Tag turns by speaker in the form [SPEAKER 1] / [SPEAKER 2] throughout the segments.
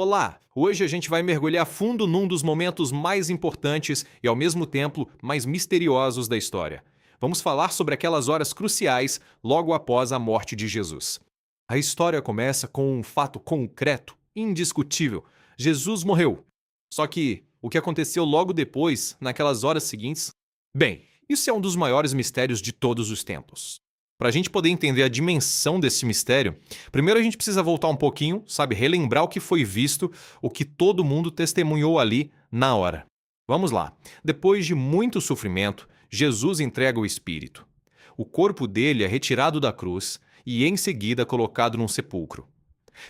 [SPEAKER 1] Olá! Hoje a gente vai mergulhar fundo num dos momentos mais importantes e, ao mesmo tempo, mais misteriosos da história. Vamos falar sobre aquelas horas cruciais logo após a morte de Jesus. A história começa com um fato concreto, indiscutível. Jesus morreu. Só que o que aconteceu logo depois, naquelas horas seguintes? Bem, isso é um dos maiores mistérios de todos os tempos. Para a gente poder entender a dimensão desse mistério, primeiro a gente precisa voltar um pouquinho, sabe, relembrar o que foi visto, o que todo mundo testemunhou ali na hora. Vamos lá. Depois de muito sofrimento, Jesus entrega o Espírito. O corpo dele é retirado da cruz e em seguida colocado num sepulcro.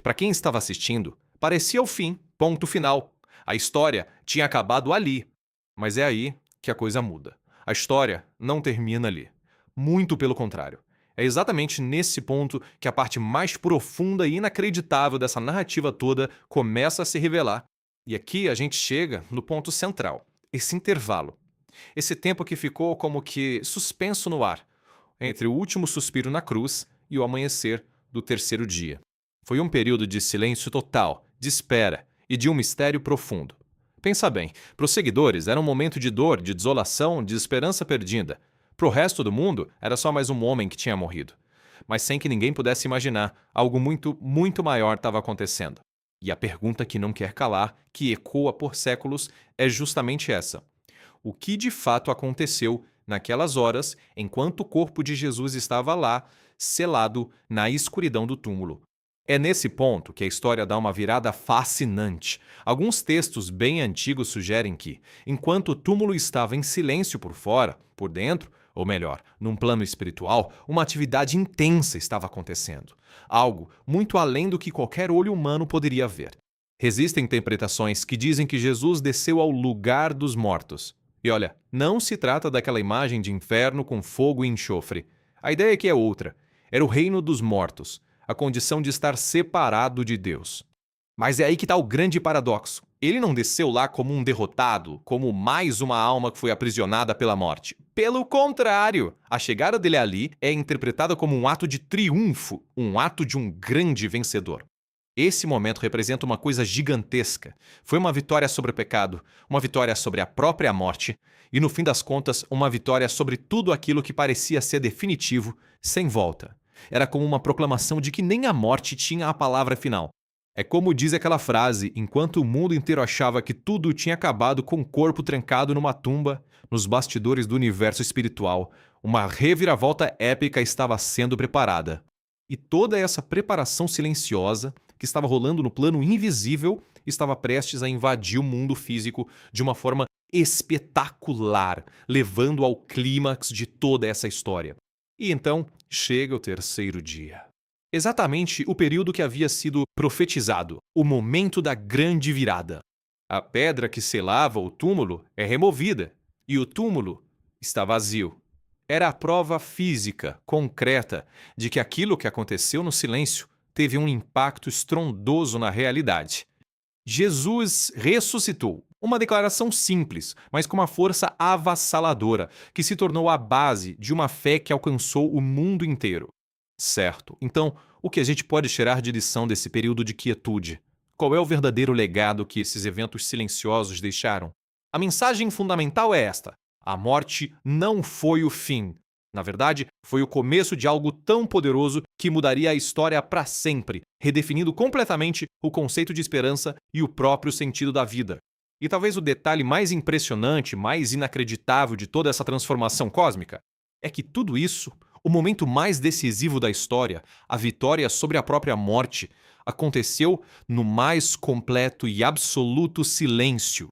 [SPEAKER 1] Para quem estava assistindo, parecia o fim, ponto final. A história tinha acabado ali. Mas é aí que a coisa muda. A história não termina ali. Muito pelo contrário. É exatamente nesse ponto que a parte mais profunda e inacreditável dessa narrativa toda começa a se revelar. E aqui a gente chega no ponto central, esse intervalo. Esse tempo que ficou como que suspenso no ar, entre o último suspiro na cruz e o amanhecer do terceiro dia. Foi um período de silêncio total, de espera e de um mistério profundo. Pensa bem, para os seguidores era um momento de dor, de desolação, de esperança perdida. Para o resto do mundo, era só mais um homem que tinha morrido. Mas sem que ninguém pudesse imaginar, algo muito, muito maior estava acontecendo. E a pergunta que não quer calar, que ecoa por séculos, é justamente essa. O que de fato aconteceu naquelas horas, enquanto o corpo de Jesus estava lá, selado na escuridão do túmulo? É nesse ponto que a história dá uma virada fascinante. Alguns textos bem antigos sugerem que, enquanto o túmulo estava em silêncio por fora, por dentro, ou melhor, num plano espiritual, uma atividade intensa estava acontecendo. Algo muito além do que qualquer olho humano poderia ver. Existem interpretações que dizem que Jesus desceu ao lugar dos mortos. E olha, não se trata daquela imagem de inferno com fogo e enxofre. A ideia aqui é outra. Era o reino dos mortos, a condição de estar separado de Deus. Mas é aí que está o grande paradoxo. Ele não desceu lá como um derrotado, como mais uma alma que foi aprisionada pela morte. Pelo contrário, a chegada dele ali é interpretada como um ato de triunfo, um ato de um grande vencedor. Esse momento representa uma coisa gigantesca. Foi uma vitória sobre o pecado, uma vitória sobre a própria morte e, no fim das contas, uma vitória sobre tudo aquilo que parecia ser definitivo, sem volta. Era como uma proclamação de que nem a morte tinha a palavra final. É como diz aquela frase, enquanto o mundo inteiro achava que tudo tinha acabado com o corpo trancado numa tumba, nos bastidores do universo espiritual, uma reviravolta épica estava sendo preparada. E toda essa preparação silenciosa, que estava rolando no plano invisível, estava prestes a invadir o mundo físico de uma forma espetacular, levando ao clímax de toda essa história. E então chega o terceiro dia. Exatamente o período que havia sido profetizado, o momento da grande virada. A pedra que selava o túmulo é removida e o túmulo está vazio. Era a prova física, concreta, de que aquilo que aconteceu no silêncio teve um impacto estrondoso na realidade. Jesus ressuscitou. Uma declaração simples, mas com uma força avassaladora, que se tornou a base de uma fé que alcançou o mundo inteiro. Certo. Então, o que a gente pode tirar de lição desse período de quietude? Qual é o verdadeiro legado que esses eventos silenciosos deixaram? A mensagem fundamental é esta: a morte não foi o fim. Na verdade, foi o começo de algo tão poderoso que mudaria a história para sempre, redefinindo completamente o conceito de esperança e o próprio sentido da vida. E talvez o detalhe mais impressionante, mais inacreditável de toda essa transformação cósmica é que tudo isso, o momento mais decisivo da história, a vitória sobre a própria morte, aconteceu no mais completo e absoluto silêncio.